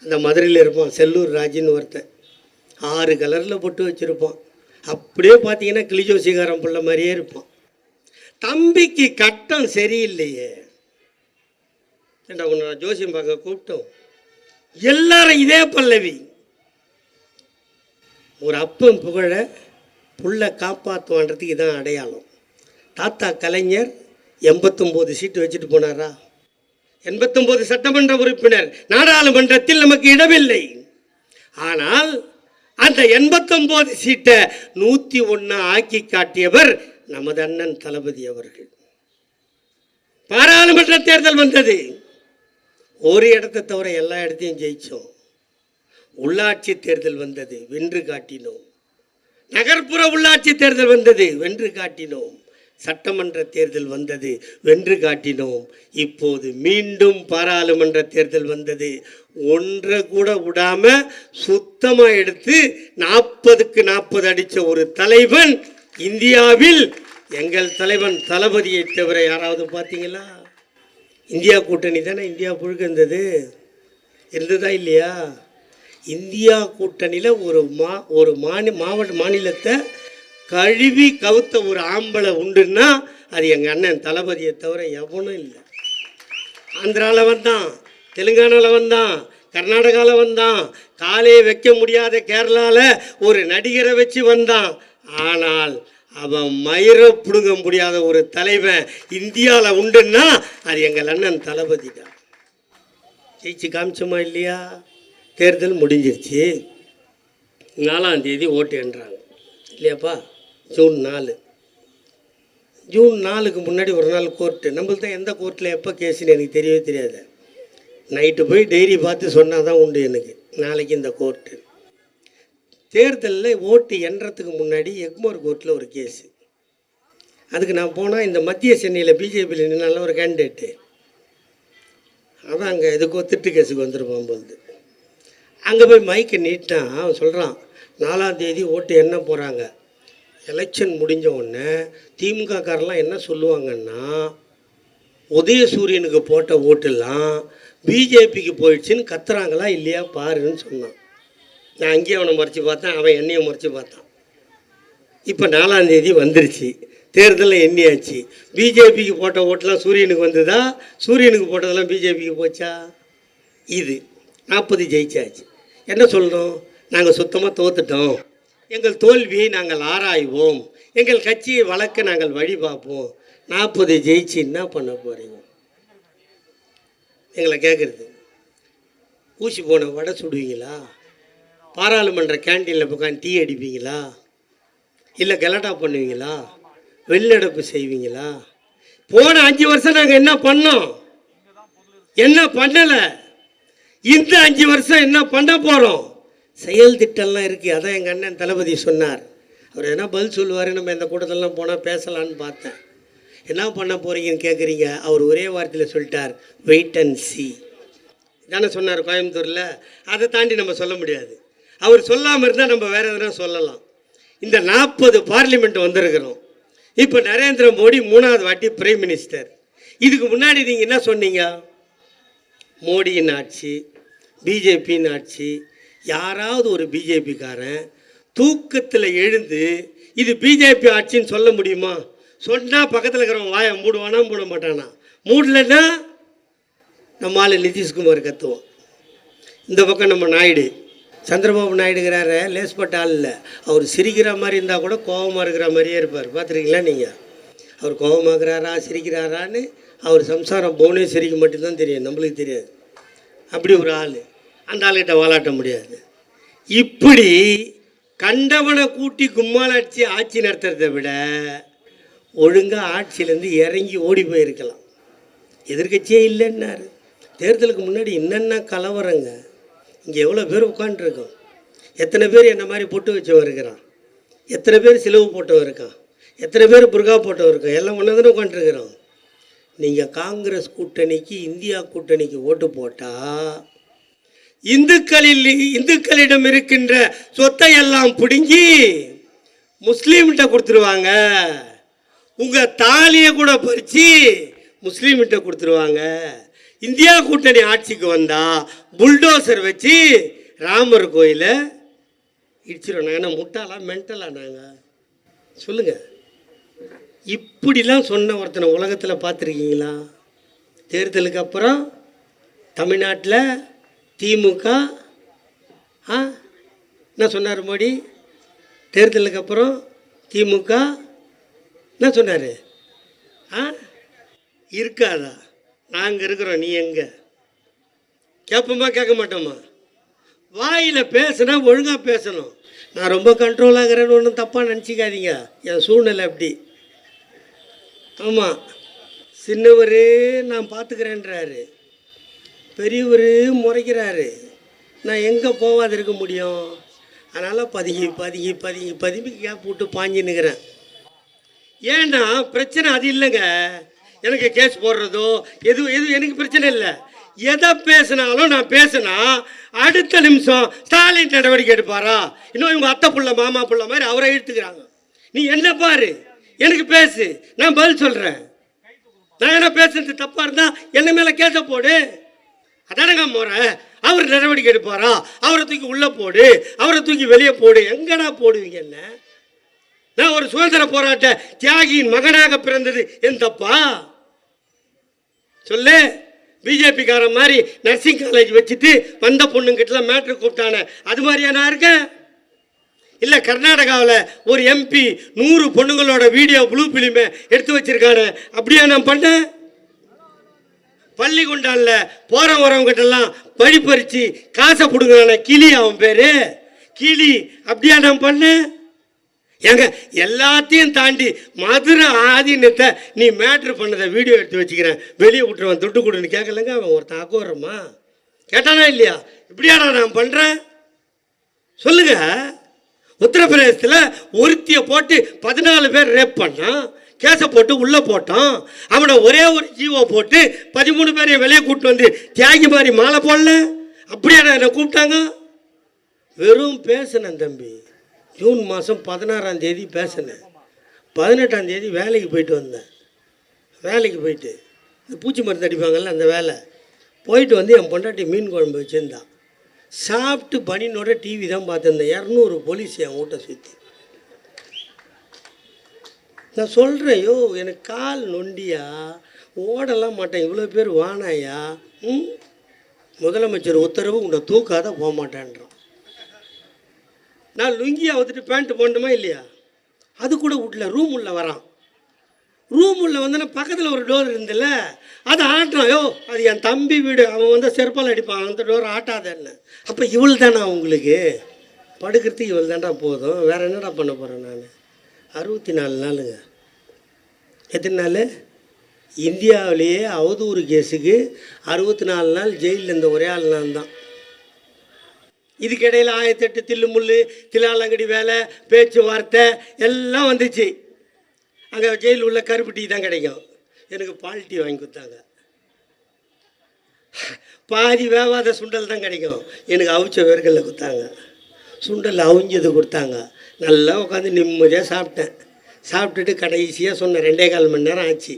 அந்த மதுரையில் இருப்பான் செல்லூர் ராஜின்னு ஒருத்தன், 6 கலரில் பொட்டு வச்சுருப்பான். அப்படியே பார்த்தீங்கன்னா கிளி ஜோசியக்காரன் பிள்ளை மாதிரியே இருப்பான். தம்பிக்கு கட்டம் சரியில்லையே, ஏண்டா உன்னை நான் ஜோசியம் பார்க்க கூப்பிட்டோம். எல்லாரும் இதே பல்லவி, ஒரு அப்பன் புகழ புள்ள காப்பாற்றுவான்றதுக்கு இதான் அடையாளம். தாத்தா கலைஞர் 89 சீட்டு வச்சுட்டு போனாரா? 89 சட்டமன்ற உறுப்பினர், நாடாளுமன்றத்தில் நமக்கு இடமில்லை. ஆனால் அந்த 89 சீட்டை 101 ஆக்கி காட்டியவர் நமது அண்ணன் தளபதி அவர்கள். பாராளுமன்ற தேர்தல் வந்தது, ஒரு இடத்தை தவிர எல்லா இடத்தையும் ஜெயிச்சோம். உள்ளாட்சி தேர்தல் வந்தது, வென்று காட்டினோம். நகர்ப்புற உள்ளாட்சி தேர்தல் வந்தது, வென்று காட்டினோம். சட்டமன்ற தேர்தல் வந்தது, வென்று காட்டினோம். இப்போது மீண்டும் பாராளுமன்ற தேர்தல் வந்தது, ஒன்றை கூட விடாம சுத்தமாக எடுத்து 40க்கு 40 அடித்த ஒரு தலைவன் இந்தியாவில் எங்கள் தலைவன் தளபதியை தவிர யாராவது பார்த்தீங்களா? இந்தியா கூட்டணி தானே இந்தியா புழுக்க இருந்ததா இல்லையா? இந்தியா கூட்டணியில் ஒரு மாநிலத்தை கழுவி கவுத்த ஒரு ஆம்பளை உண்டுன்னா அது எங்கள் அண்ணன் தளபதியை தவிர எவனும் இல்லை. ஆந்திராவில் வந்தான், தெலுங்கானாவில் வந்தான், கர்நாடகாவில் வந்தான், காலே வைக்க முடியாத கேரளாவில் ஒரு நடிகரை வச்சு வந்தான். ஆனால் அவன் மயிரை பிடுங்க முடியாத ஒரு தலைவன் இந்தியாவில் உண்டுன்னா அது எங்கள் அண்ணன் தளபதி தான். ஜெயிச்சு காமிச்சோமா இல்லையா? தேர்தல் முடிஞ்சிருச்சு, 4ஆம் தேதி ஓட்டு என்றாங்க இல்லையாப்பா? ஜூன் 4. ஜூன் 4க்கு முன்னாடி ஒரு நாள் கோர்ட்டு. நம்மளுக்கு தான் எந்த கோர்ட்டில் எப்போ கேஸுன்னு எனக்கு தெரியவே தெரியாது. நைட்டு போய் டைரி பார்த்து சொன்னால் தான் உண்டு எனக்கு, நாளைக்கு இந்த கோர்ட்டு. தேர்தலில் ஓட்டு எண்ணுறதுக்கு முன்னாடி எக்மோர் கோர்ட்டில் ஒரு கேஸு. அதுக்கு நான் போனால் இந்த மத்திய சென்னையில் பிஜேபியில் நின்னால ஒரு கேண்டிடேட்டு, அதான் அங்கே எதுக்கோ திட்டு கேஸுக்கு வந்துருப்பான் போகுது. அங்கே போய் மைக்கை நீட்டான், அவன் சொல்கிறான் 4ஆம் தேதி ஓட்டு எண்ண போகிறாங்க. எலெக்ஷன் முடிஞ்ச உடனே திமுககாரெலாம் என்ன சொல்லுவாங்கன்னா, உதயசூரியனுக்கு போட்ட ஓட்டெல்லாம் பிஜேபிக்கு போயிடுச்சுன்னு கத்துறாங்களா இல்லையா பாருன்னு சொன்னான். நான் அங்கேயே அவனை முறைச்சி பார்த்தேன், அவன் என்னையை முறைச்சி பார்த்தான். இப்போ 4ஆம் தேதி வந்துருச்சு, தேர்தலில் எண்ணியாச்சு. பிஜேபிக்கு போட்ட ஓட்டெலாம் சூரியனுக்கு வந்ததா? சூரியனுக்கு போட்டதெல்லாம் பிஜேபிக்கு போச்சா? இது 40 ஜெயிச்சாச்சு. என்ன சொல்லணும்? நாங்கள் சுத்தமாக தோத்துட்டோம், எங்கள் தோல்வியை நாங்கள் ஆராய்வோம், எங்கள் கட்சியை வளர்க்க நாங்கள் வழி பார்ப்போம். 40 ஜெயிச்சு என்ன பண்ண போகிறீங்க? எங்களை கேட்குறது, ஊசி போன வடை சுடுவீங்களா? பாராளுமன்ற கேன்டீனில் உட்காந்து டீ அடிப்பீங்களா? இல்லை கலாட்டா பண்ணுவீங்களா? வெளிநடப்பு செய்வீங்களா? போன 5 வருஷம் நாங்கள் என்ன பண்ணோம்? என்ன பண்ணலை? இந்த 5 வருஷம் என்ன பண்ண போகிறோம்? செயல் திட்டம்லாம் இருக்குது. அதான் எங்கள் அண்ணன் தளபதி சொன்னார். அவர் என்ன பதில் சொல்லுவார், நம்ம இந்த கூட்டத்திலலாம் போனால் பேசலான்னு பார்த்தேன். என்ன பண்ண போகிறீங்கன்னு கேட்குறீங்க. அவர் ஒரே வார்த்தையில் சொல்லிட்டார், வெயிட் அண்ட் சி தானே சொன்னார் கோயம்புத்தூரில். அதை தாண்டி நம்ம சொல்ல முடியாது. அவர் சொல்லாமல் இருந்தால் நம்ம வேறு எதுனா சொல்லலாம். இந்த 40 பார்லிமெண்ட் வந்திருக்கிறோம். இப்போ நரேந்திர மோடி 3வது வாட்டி பிரைம் மினிஸ்டர். இதுக்கு முன்னாடி நீங்கள் என்ன சொன்னீங்க? மோடியின் ஆட்சி, பிஜேபியின் ஆட்சி. யாராவது ஒரு பிஜேபிக்காரன் தூக்கத்தில் எழுந்து இது பிஜேபி ஆட்சின்னு சொல்ல முடியுமா? சொன்னால் பக்கத்தில் இருக்கிறவன் வாயை மூடுவானா மூட மாட்டானா? மூடலைன்னா நம்ம ஆள் நிதிஷ்குமார் கத்துவோம். இந்த பக்கம் நம்ம நாயுடு, சந்திரபாபு நாயுடுங்கிறார லேஸ்பட்ட ஆள் இல்லை. அவர் சிரிக்கிற மாதிரி இருந்தால் கூட கோபமாக இருக்கிற மாதிரியே இருப்பார். பார்த்துருக்கீங்களா நீங்கள்? அவர் கோபமாகறாரா சிரிக்கிறாரான்னு அவர் சம்சாரம் புவனேஸ்வரிக்கு மட்டும்தான் தெரியும், நம்மளுக்கு தெரியாது. அப்படி ஒரு ஆள், அந்த ஆளுகிட்ட வாலாட்ட முடியாது. இப்படி கண்டவனை கூட்டி கும்மாளாட்சி ஆட்சி நடத்துறதை விட ஒழுங்காக ஆட்சியிலேருந்து இறங்கி ஓடி போயிருக்கலாம். எதிர்கட்சியே இல்லைன்னாரு. தேர்தலுக்கு முன்னாடி என்னென்ன கலவரங்க. இங்கே எவ்வளோ பேர் உட்காந்துருக்கோம். எத்தனை பேர் என்ன மாதிரி பொட்டு வச்சவன் இருக்கிறான், எத்தனை பேர் சிலவு போட்டவன் இருக்கான், எத்தனை பேர் புர்கா போட்டவன் இருக்கான், எல்லாம் ஒன்று தானே உட்காந்துருக்குறோம். நீங்கள் காங்கிரஸ் கூட்டணிக்கு, இந்தியா கூட்டணிக்கு ஓட்டு போட்டால் இந்துக்களிடம் இருக்கின்ற சொத்தை எல்லாம் பிடுங்கி முஸ்லீம்கிட்ட கொடுத்துருவாங்க. உங்கள் தாலியை கூட பறித்து முஸ்லீம்கிட்ட கொடுத்துருவாங்க. இந்தியா கூட்டணி ஆட்சிக்கு வந்தால் புல்டோசர் வச்சு ராமர் கோயிலை இடிச்சிடும். நாங்கள் என்ன முட்டாளா மென்டலா நாங்கள்? சொல்லுங்கள். இப்படிலாம் சொன்ன ஒருத்தனை உலகத்தில் பார்த்துருக்கீங்களா? தேர்தலுக்கு அப்புறம் தமிழ்நாட்டில் திமுக என்ன சொன்னார் மோடி? தேர்தலுக்கு அப்புறம் திமுக என்ன சொன்னார்? இருக்காதா? நாங்கள் இருக்கிறோம், நீ எங்கே? கேட்போமா கேட்க மாட்டோமா? வாயில் பேசுனா ஒழுங்காக பேசணும். நான் ரொம்ப கண்ட்ரோல் ஆகிறேன்னு ஒன்றும் தப்பாக நினச்சிக்காதீங்க, என் சூழ்நிலை அப்படி. ஆமாம், சின்னவர் நான் பார்த்துக்கிறேன்றாரு, பெரியவர் முறைக்கிறாரு. நான் எங்கே போகாது இருக்க முடியும்? அதனால் பதுங்கி கேப் விட்டு பாஞ்சின்னுக்கிறேன். ஏன்னா பிரச்சனை அது இல்லைங்க. எனக்கு கேஸ் போடுறதோ எது எனக்கு பிரச்சனை இல்லை. எதை பேசினாலும் நான் பேசினா அடுத்த நிமிஷம் ஸ்டாலின் நடவடிக்கை எடுப்பாரா? இன்னும் இவங்க அத்தை புள்ள மாமா புள்ள மாதிரி அவரை இழுத்துக்கிறாங்க. நீ என்ன பாரு, எனக்கு பேசு, நான் பதில் சொல்கிறேன். நான் என்ன பேசுறது தப்பாக இருந்தால் என்ன மேலே கேஸ போடு. அதானங்க முறை. அவர் நடவடிக்கை எடுப்பாரா? அவரை தூக்கி உள்ளே போடு, அவரை தூக்கி வெளியே போடு. எங்கடா போடுவீங்க என்ன? நான் ஒரு சுதந்திர போராட்ட தியாகியின் மகனாக பிறந்தது என் தப்பா? சொல்லு. பிஜேபி காரன் மாதிரி நர்சிங் காலேஜ் வச்சுட்டு வந்த பொண்ணுங்கிட்டலாம் மேட்ரு கூப்பிட்டானே, அது மாதிரியா நான் இருக்கேன்? இல்லை கர்நாடகாவில் ஒரு எம்பி 100 பொண்ணுங்களோட வீடியோ ப்ளூ பிலிமை எடுத்து வச்சிருக்கானே, அப்படியா நான் பண்ணேன்? பள்ளிக்கொண்டானில் போகிற வரவங்கிட்டெல்லாம் பறிச்சு காசை பிடுங்கிறான கிளி, அவன் பேர் கிளி, அப்படியா நான் பண்ணேன்? ஏங்க எல்லாத்தையும் தாண்டி மதுரை ஆதீனத்தை நீ மேட்ரு பண்ணதை வீடியோ எடுத்து வச்சுக்கிறேன், வெளியே விட்டுருவான், துட்டு கொடுன்னு கேட்கலங்க. அவன் ஒருத்தன் அக்கோறமா கேட்டானா இல்லையா? இப்படியாடா நான் பண்ணுறேன்? சொல்லுங்க. உத்தரப்பிரதேசத்தில் ஒருத்தியை போட்டு 14 பேர் ரேப் பண்ணான், கேஸை போட்டு உள்ளே போட்டான். அவனை ஒரே ஒரு ஜீவோ போட்டு 13 பேரையும் வெளியே கூப்பிட்டு வந்து தியாகி மாதிரி மாலை போடல. அப்படியாடா என்னை கூப்பிட்டாங்க? வெறும் பேசினேன் தம்பி. ஜூன் மாதம் 16ஆம் தேதி பேசினேன். 18ஆம் தேதி வேலைக்கு போயிட்டு வந்தேன். வேலைக்கு போயிட்டு இந்த பூச்சி மருந்து அடிப்பாங்கல்ல, அந்த வேலை போயிட்டு வந்து என் பொண்டாட்டி மீன் குழம்பு வச்சுருந்தான். சாப்பிட்டு பனினோட டிவி தான் பார்த்துருந்தேன். 200 போலீஸ் என் வீட்டை சுற்றி. நான் சொல்கிறேன், யோ எனக்கு கால் நொண்டியா, ஓடலாம் மாட்டேன், இவ்வளோ பேர் வானாயா, முதலமைச்சர் உத்தரவு உன்னை தூக்காத போக மாட்டேன்றான். நான் லுங்கியை வந்துட்டு பேண்ட்டு போடணுமா இல்லையா? அது கூட வீட்டில் ரூம் உள்ள வரான். ரூம் உள்ள வந்தோன்னா பக்கத்தில் ஒரு டோர் இருந்தில்ல, அதை ஆட்டுறான். யோ அது என் தம்பி வீடு, அவன் வந்து செருப்பால் அடிப்பான், அந்த டோர் ஆட்டாதன்னு. அப்போ இவள் தானே உங்களுக்கு படுக்கிறதுக்கு இவள் தாண்டா போதும், வேறு என்னடா பண்ண போகிறேன் நான்? 64 நாளுங்க. எத்தனை நாள்? இந்தியாவிலேயே அவதூறு கேஸுக்கு 64 நாள் ஜெயிலில் இருந்த ஒரே ஆள் நான் தான். இதுக்கிடையில் 1008 தில்லு முள்ளு தில்லாலங்கடி வேலை பேச்சுவார்த்தை எல்லாம் வந்துச்சு. அங்கே ஜெயிலில் உள்ள கருப்பு டீ தான் கிடைக்கும். எனக்கு பால் டீ வாங்கி கொடுத்தாங்க. பாதி வேவாத சுண்டல் தான் கிடைக்கும், எனக்கு அவிச்ச வேர்களில் கொடுத்தாங்க. சுண்டல் அவிஞ்சது கொடுத்தாங்க. நல்லா உட்காந்து நிம்மதியாக சாப்பிட்டேன். சாப்பிட்டுட்டு கடைசியாக சொன்ன 2.25 மணி நேரம் ஆச்சு.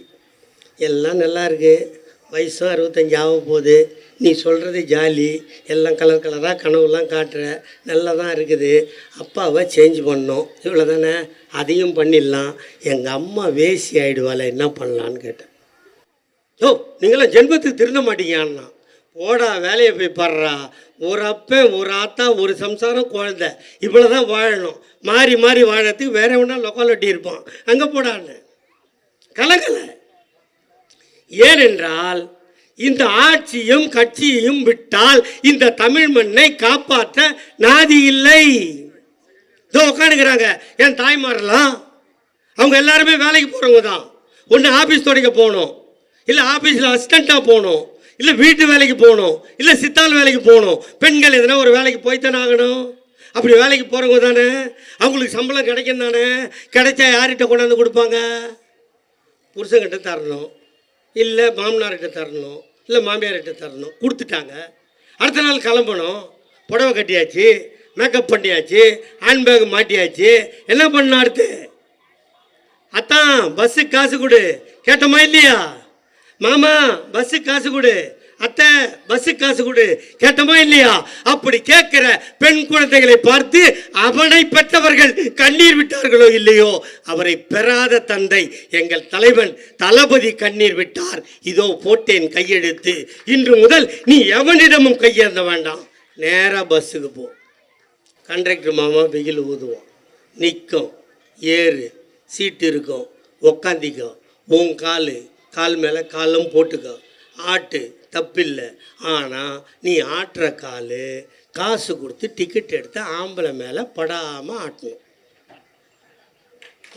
எல்லாம் நல்லா இருக்குது, வயசும் 65 ஆக போகுது, நீ சொல்கிறது ஜாலி, எல்லாம் கலர் கலராக கனவுலாம் காட்டுற, நல்லா தான் இருக்குது, அப்பாவை சேஞ்ச் பண்ணோம், இவ்வளோ தானே, அதையும் பண்ணிடலாம், எங்கள் அம்மா வேசி ஆகிடுவாள், என்ன பண்ணலான்னு கேட்டேன். யோ நீங்களாம் ஜென்மத்துக்கு திருந்த மாட்டீங்கன்னா போடா வேலையை போய் பாடுறா. ஒரு அப்பன் ஒரு ஆத்தா ஒரு சம்சாரம் குழந்தை, இவ்வளோ தான் வாழணும். மாறி மாறி வாழறதுக்கு வேற ஒன்றா லொக்காலிட்டி இருப்பான், அங்கே போடான்னு கலகலை. ஏனென்றால் இந்த ஆட்சியும் கட்சியையும் விட்டால் இந்த தமிழ் மண்ணை காப்பாற்ற நாதி இல்லை. இதோ உட்காந்துக்கிறாங்க என் தாய்மாரெல்லாம், அவங்க எல்லாருமே வேலைக்கு போகிறவங்க தான். ஒன்று ஆஃபீஸ் துடைக்க போகணும், இல்லை ஆஃபீஸில் அசிஸ்டண்ட்டாக போகணும், இல்லை வீட்டு வேலைக்கு போகணும், இல்லை சித்தாள் வேலைக்கு போகணும். பெண்கள் எதனா ஒரு வேலைக்கு போய்த்தானே ஆகணும். அப்படி வேலைக்கு போகிறவங்க தானே, அவங்களுக்கு சம்பளம் கிடைக்கும் தானே. கிடைச்சா யார்கிட்ட கொண்டாந்து கொடுப்பாங்க? புருஷன்கிட்ட தரணும், இல்லை மாமனார்கிட்ட தரணும், இல்லை மாமியார்கிட்ட தரணும். கொடுத்துட்டாங்க. அடுத்த நாள் கிளம்பணும், புடவை கட்டியாச்சு, மேக்கப் பண்ணியாச்சு, ஹேண்ட்பேக் மாட்டியாச்சு. என்ன பண்ண அடுத்து? அத்தான் பஸ்ஸுக்கு காசு கொடு கேட்டோமா இல்லையா? மாமா பஸ்ஸுக்கு காசு கொடு, அத்தை பஸ்ஸுக்கு காசு கொடு கேட்டோமா இல்லையா? அப்படி கேட்கிற பெண் குழந்தைகளை பார்த்து அவனை பெற்றவர்கள் கண்ணீர் விட்டார்களோ இல்லையோ, அவரை பெறாத தந்தை எங்கள் தலைவன் தளபதி கண்ணீர் விட்டார். இதோ போட்டேன் கையெழுத்து, இன்று முதல் நீ எவனிடமும் கையேந்த வேண்டாம், நேராக பஸ்ஸுக்கு போ. கண்டக்டர் மாமா வெயில் ஊதுவோம், நிற்கும், ஏறு, சீட்டு இருக்கும், உக்காந்திக்கோ, உன் கால் மேலே காலும் போட்டுக்கோ, ஆட்டு தப்பில்லை. ஆனால் நீ ஆட்டுற காசு கொடுத்து டிக்கெட் எடுத்து ஆம்பளை மேலே படாமல் ஆட்டணும்.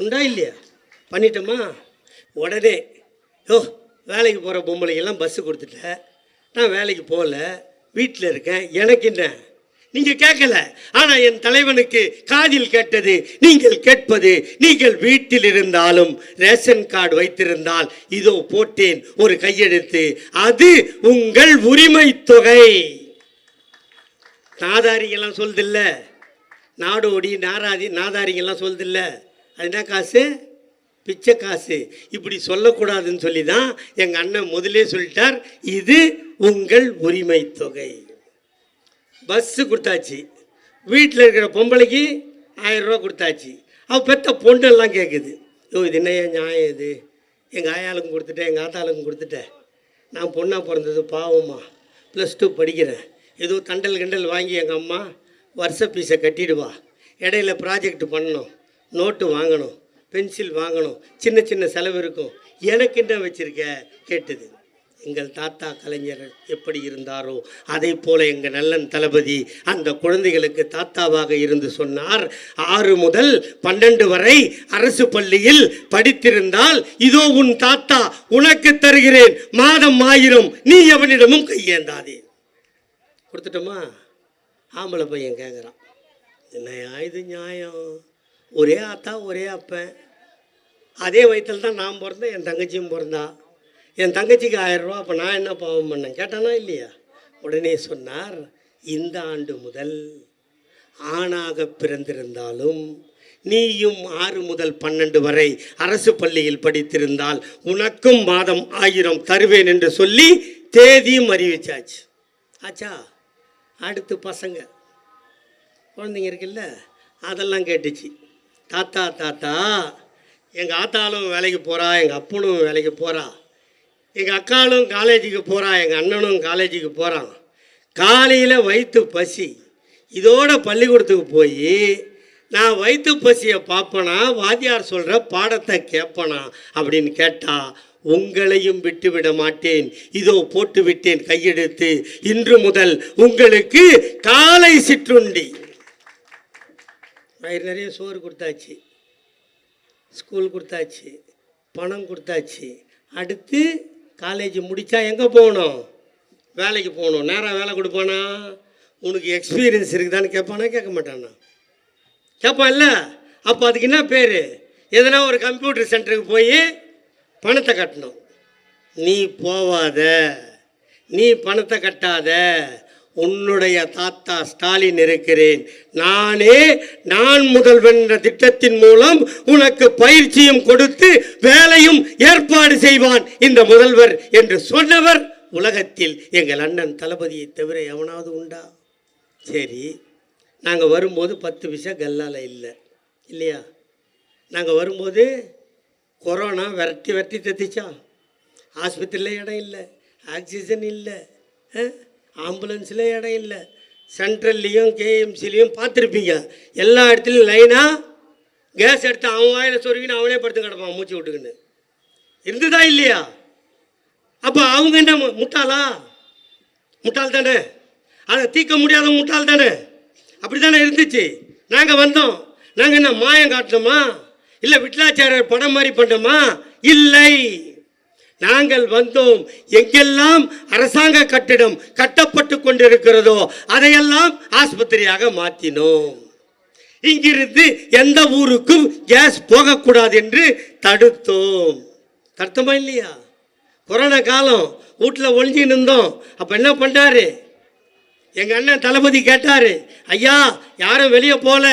உண்டா இல்லையா? பண்ணிட்டோமா? உடனே வேலைக்கு போகிற பொம்பளைக்கெல்லாம் பஸ்ஸு கொடுத்துட்டேன், நான் வேலைக்கு போகல, வீட்டில் இருக்கேன், எனக்கு என்ன? நீங்கள் கேட்கல. ஆனால் என் தலைவனுக்கு காதில் கேட்டது. நீங்கள் கேட்பது, நீங்கள் வீட்டில் இருந்தாலும் ரேஷன் கார்டு வைத்திருந்தால் இதோ போட்டேன் ஒரு கையெழுத்து, அது உங்கள் உரிமை தொகை. நாதாரிங்கெல்லாம் சொல்லுதில்ல, நாடோடி நாதாரிங்கெல்லாம் சொல்லுதில்ல, அது என்ன காசு? பிச்சை காசு. இப்படி சொல்லக்கூடாதுன்னு சொல்லி தான் எங்கள் அண்ணன் முதலே சொல்லிட்டார், இது உங்கள் உரிமை தொகை. பஸ்ஸு கொடுத்தாச்சு, வீட்டில் இருக்கிற பொம்பளைக்கு 1000 ரூபா கொடுத்தாச்சு. அவள் பெற்ற பொண்ணெல்லாம் கேட்குது, இது என்ன நியாயம்? இது எங்கள் ஆயாளுக்கும் கொடுத்துட்டேன், எங்கள் ஆத்தாளுக்கும் கொடுத்துட்டேன், நான் பொண்ணாக பிறந்தது பாவம்மா, +2 படிக்கிறேன், ஏதோ தண்டல் கண்டல் வாங்கி எங்கள் அம்மா வருஷ பீஸை கட்டிடுவா, இடையில ப்ராஜெக்ட் பண்ணணும், நோட்டு வாங்கணும், பென்சில் வாங்கணும், சின்ன சின்ன செலவு இருக்கும், எனக்கு என்ன வச்சுருக்க கேட்டுது. எங்கள் தாத்தா கலைஞர் எப்படி இருந்தாரோ அதை போல எங்கள் நல்லன் தளபதி அந்த குழந்தைகளுக்கு தாத்தாவாக இருந்து சொன்னார், 6 முதல் 12 வரை அரசு பள்ளியில் படித்திருந்தால் இதோ உன் தாத்தா உனக்கு தருகிறேன், மாதம் 1000, நீ எவனிடமும் கையேந்தாதே. கொடுத்துட்டோமா? ஆம்பளை பையன் கேட்குறான், என்னையா இது நியாயம்? ஒரே ஆத்தா ஒரே அப்பன், அதே வயிற்றில் தான் நான் பிறந்தேன், என் தங்கச்சியும் பிறந்தா, என் தங்கச்சிக்கு 1000 ரூபா, அப்போ நான் என்ன பாவம் பண்ணேன் கேட்டானா இல்லையா? உடனே சொன்னார், இந்த ஆண்டு முதல் ஆணாக பிறந்திருந்தாலும் நீயும் 6 முதல் 12 வரை அரசு பள்ளியில் படித்திருந்தால் உனக்கும் மாதம் 1000 தருவேன் என்று சொல்லி தேதியும் அறிவிச்சாச்சு. ஆச்சா? அடுத்து பசங்க குழந்தைங்க இருக்குல்ல, அதெல்லாம் கேட்டுச்சு, தாத்தா எங்கள் ஆத்தாலும் வேலைக்கு போகிறா, எங்கள் அப்பனும் வேலைக்கு போகிறா, எங்கள் அக்காலும் காலேஜுக்கு போகிறா, எங்கள் அண்ணனும் காலேஜுக்கு போகிறான், காலையில் வயிற்று பசி, இதோட பள்ளிக்கூடத்துக்கு போய் நான் வயிற்று பசியை பார்ப்பனா, வாத்தியார் சொல்கிற பாடத்தை கேட்பனா அப்படின்னு கேட்டால் உங்களையும் விட்டுவிட மாட்டேன், இதோ போட்டு விட்டேன் கையெழுத்து, இன்று முதல் உங்களுக்கு காலை சிற்றுண்டி. வயிறு நிறைய சோறு கொடுத்தாச்சு, ஸ்கூல் கொடுத்தாச்சு, பணம் கொடுத்தாச்சு. அடுத்து காலேஜ் முடித்தா எங்கே போகணும்? வேலைக்கு போகணும். நேராக வேலை கொடுப்பானா? உனக்கு எக்ஸ்பீரியன்ஸ் இருக்குதான்னு கேட்பானா? கேட்க மாட்டானா? கேட்பான்ல. அப்போ அதுக்கு என்ன பேர்? எதனா ஒரு கம்ப்யூட்டர் சென்டருக்கு போய் பணத்தை கட்டணும். நீ போவாத, நீ பணத்தை கட்டாத, உன்னுடைய தாத்தா ஸ்டாலின் இருக்கிறேன், நான் முதல்வன் என்ற திட்டத்தின் மூலம் உனக்கு பயிற்சியும் கொடுத்து வேலையும் ஏற்பாடு செய்வான் இந்த முதல்வர் என்று சொன்னவர் உலகத்தில் எங்கள் அண்ணன் தளபதியை தவிர எவனாவது உண்டா? சரி, நாங்கள் வரும்போது 10 பைசா கல்லால் இல்லையா? நாங்கள் வரும்போது கொரோனா விரட்டி தத்திச்சா, ஆஸ்பத்திரியில் இடம் இல்லை, ஆக்சிஜன் இல்லை, ஆம்புலன்ஸில் இடம் இல்லை, சென்ட்ரல்லையும் கேஎம்சிலையும் பார்த்துருப்பீங்க, எல்லா இடத்துலையும் லைனாக கேஸ் எடுத்து அவன் வாயில் சொருகின்னு அவனே படுத்து கிடப்பான் மூச்சு விட்டுக்குன்னு. இருந்துதா இல்லையா? அப்போ அவங்க என்ன முட்டாளா? முட்டாள் தானே, அதை தீர்க்க முடியாத முட்டாள் தானே. அப்படி தானே இருந்துச்சு. நாங்கள் வந்தோம், நாங்கள் என்ன மாயம் காட்டணுமா? இல்லை விட்லாச்சாரியர் படம் மாதிரி பண்ணோமா? இல்லை, நாங்கள் வந்தோம். எங்கெல்லாம் அரசாங்க கட்டிடம் கட்டப்பட்டு கொண்டிருக்கிறதோ அதையெல்லாம் ஆஸ்பத்திரியாக மாற்றினோம். இங்கிருந்து எந்த ஊருக்கும் கேஸ் போகக்கூடாது என்று தடுத்தோம். தடுத்தமா இல்லையா? கொரோனா காலம் வீட்டில் ஒழிஞ்சு நின்றோம். அப்போ என்ன பண்ணாரு எங்கள் அண்ணன் தளபதி? கேட்டார், ஐயா யாரும் வெளியே போகல,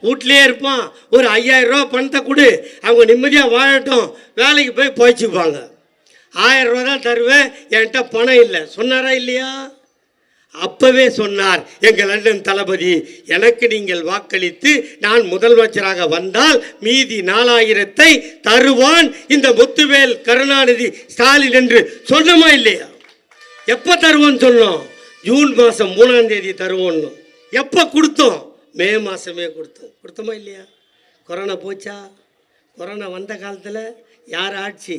வீட்டிலே இருப்பான், ஒரு 5000 ரூபா பணத்தை கொடு, அவங்க நிம்மதியாக வாழட்டும், வேலைக்கு போய் போய்ச்சிப்பாங்க. 1000 ரூபா தான் தருவேன், என்கிட்ட பணம் இல்லை சொன்னாரா இல்லையா? அப்பவே சொன்னார் எங்கள் அண்ணன் தளபதி, எனக்கு நீங்கள் வாக்களித்து நான் முதலமைச்சராக வந்தால் மீதி 4000-ஐ தருவான் இந்த முத்துவேல் கருணாநிதி ஸ்டாலின் என்று சொன்னமா இல்லையா? எப்போ தருவோன்னு சொன்னோம்? ஜூன் மாதம் 3ஆம் தேதி தருவோன்னு. எப்போ கொடுத்தோம்? மே மாதமே கொடுத்தோம். கொடுத்தோமா இல்லையா? கொரோனா போச்சா? கொரோனா வந்த காலத்தில் யார் ஆட்சி?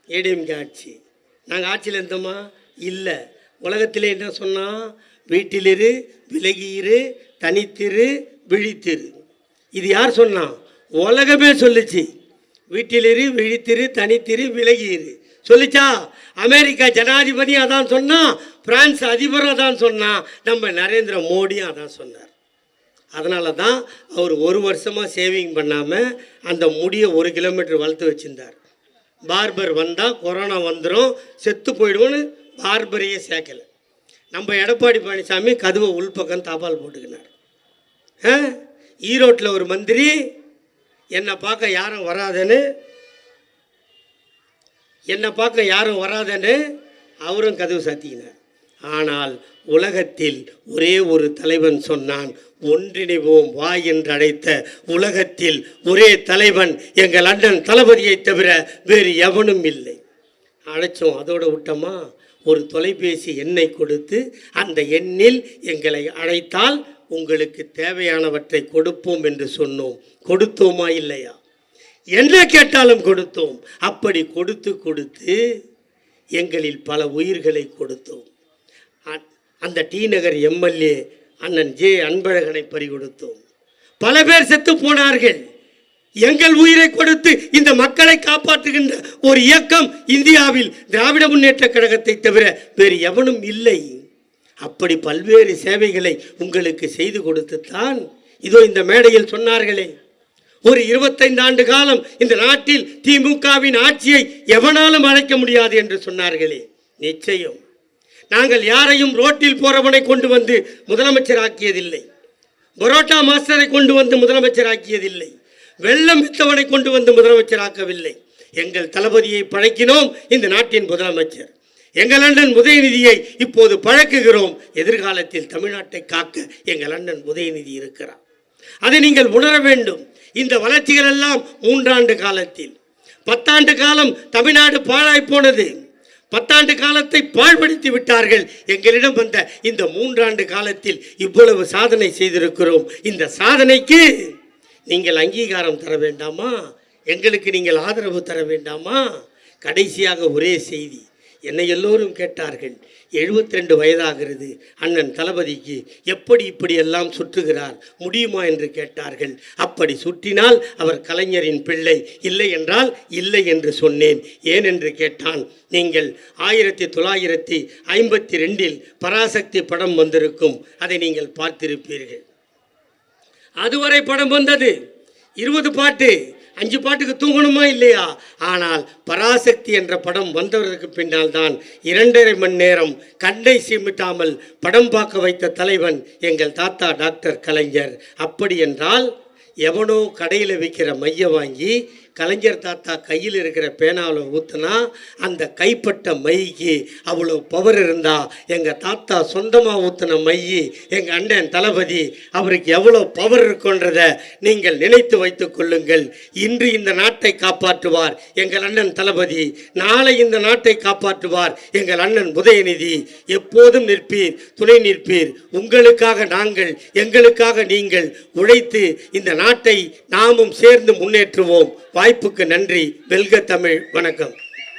ஏடிஎம்கே ஆட்சி. நாங்கள் ஆட்சியில் இருந்தோமா? இல்லை. உலகத்திலே என்ன சொன்னால், வீட்டிலிரு, விலகியிரு, தனித்திரு, விழித்திரு. இது யார் சொன்னா? உலகமே சொல்லுச்சு. வீட்டிலிரு, விழித்திரு, தனித்திரு, விலகியிரு சொல்லிச்சா? அமெரிக்கா ஜனாதிபதி அதான் சொன்னா, பிரான்ஸ் அதிபரும் அதான் சொன்னா, நம்ம நரேந்திர மோடியும் அதான் சொன்னார். அதனால தான் அவர் 1 வருஷமாக சேவிங் பண்ணாமல் அந்த முடியை 1 கிலோமீட்டர் வளர்த்து வச்சுருந்தார். பார்பர் வந்தால் கொரோனா வந்துடும், செத்து போயிடுவோன்னு பார்பரையே சேர்க்கலை. நம்ம எடப்பாடி பழனிசாமி கதவை உள்பக்கம் தாப்பால் போட்டுக்கினார். ஈரோட்டில் ஒரு மந்திரி என்னை பார்க்க யாரும் வராதன்னு அவரும் கதவு சாத்திக்கினார். ஆனால் உலகத்தில் ஒரே ஒரு தலைவன் சொன்னான், ஒன்றிணைவோம் வா என்று அழைத்த உலகத்தில் ஒரே தலைவன் எங்கள் அண்ணன் தளபதியை தவிர வேறு எவனும் இல்லை. அழைச்சோம், அதோடு விட்டோமா? ஒரு தொலைபேசி எண்ணை கொடுத்து அந்த எண்ணில் எங்களை அழைத்தால் உங்களுக்கு தேவையானவற்றை கொடுப்போம் என்று சொன்னோம். கொடுத்தோமா இல்லையா? என்ன கேட்டாலும் கொடுத்தோம். அப்படி கொடுத்து எங்களில் பல உயிர்களை கொடுத்தோம். அந்த டி நகர் எம்எல்ஏ அண்ணன் ஜே அன்பழகனை பறிகொடுத்தோம். பல பேர் செத்து போனார்கள். எங்கள் உயிரை கொடுத்து இந்த மக்களை காப்பாற்றுகின்ற ஒரு இயக்கம் இந்தியாவில் திராவிட முன்னேற்ற கழகத்தை தவிர வேறு எவனும் இல்லை. அப்படி பல்வேறு சேவைகளை உங்களுக்கு செய்து கொடுத்துத்தான் இதோ இந்த மேடையில் சொன்னார்களே, ஒரு 25 ஆண்டு காலம் இந்த நாட்டில் திமுகவின் ஆட்சியை எவனாலும் அழைக்க முடியாது என்று சொன்னார்களே. நிச்சயம் நாங்கள் யாரையும் ரோட்டில் போறவனை கொண்டு வந்து முதலமைச்சர் ஆக்கியதில்லை, பரோட்டா மாஸ்டரை கொண்டு வந்து முதலமைச்சர் ஆக்கியதில்லை, வெள்ளம் வித்தவனை கொண்டு வந்து முதலமைச்சர் ஆக்கவில்லை. எங்கள் தளபதியை பழக்கினோம் இந்த நாட்டின் முதலமைச்சர். எங்கள் அண்ணன் உதயநிதியை இப்போது பழக்குகிறோம். எதிர்காலத்தில் தமிழ்நாட்டை காக்க எங்கள் அண்ணன் உதயநிதி இருக்கிறார். அதை நீங்கள் உணர வேண்டும். இந்த வளர்ச்சிகள் எல்லாம் 3 ஆண்டு காலத்தில். 10 ஆண்டு காலம் தமிழ்நாடு பாழாய் போனது. 10 ஆண்டு காலத்தை பாழ்படுத்தி விட்டார்கள். எங்களிடம் வந்த இந்த 3 ஆண்டு காலத்தில் இவ்வளவு சாதனை செய்திருக்கிறோம். இந்த சாதனைக்கு நீங்கள் அங்கீகாரம் தர வேண்டாமா? எங்களுக்கு நீங்கள் ஆதரவு தர வேண்டாமா? கடைசியாக ஒரே செய்தி. என்னை எல்லோரும் கேட்டார்கள், 72 வயதாகிறது அண்ணன் தளபதிக்கு, எப்படி இப்படியெல்லாம் சுற்றுகிறார் முடியுமா என்று கேட்டார்கள். அப்படி சுற்றினால் அவர் கலைஞரின் பிள்ளை, இல்லை என்றால் இல்லை என்று சொன்னேன். ஏன் என்று கேட்டான். நீங்கள் 1952 பராசக்தி படம் வந்திருக்கும், அதை நீங்கள் பார்த்திருப்பீர்கள். அதுவரை படம் வந்தது 20 பாட்டு, 5 பாட்டுக்கு தூங்கணுமா இல்லையா? ஆனால் பராசக்தி என்ற படம் வந்தவருக்கு பின்னால் தான் 2.5 மணி நேரம் கண்ணை சிமிட்டாமல் படம் பார்க்க வைத்த தலைவன் எங்கள் தாத்தா டாக்டர் கலைஞர். அப்படி என்றால் எவனோ கடையில் விற்கிற மையை வாங்கி கலைஞர் தாத்தா கையில் இருக்கிற பேனாவில் ஊற்றுனா அந்த கைப்பட்ட மைக்கு அவ்வளோ பவர் இருந்தா, எங்கள் தாத்தா சொந்தமாக ஊற்றின மையி எங்கள் அண்ணன் தளபதி அவருக்கு எவ்வளோ பவர் இருக்குன்றதை நீங்கள் நினைத்து வைத்துக் கொள்ளுங்கள். இன்று இந்த நாட்டை காப்பாற்றுவார் எங்கள் அண்ணன் தளபதி, நாளை இந்த நாட்டை காப்பாற்றுவார் எங்கள் அண்ணன் உதயநிதி. எப்போதும் நிற்பீர், துணை நிற்பீர். உங்களுக்காக நாங்கள், எங்களுக்காக நீங்கள் உழைத்து இந்த நாட்டை நாமும் சேர்ந்து முன்னேற்றுவோம். வாய்ப்புக்கு நன்றி. வெல்க தமிழ். வணக்கம்.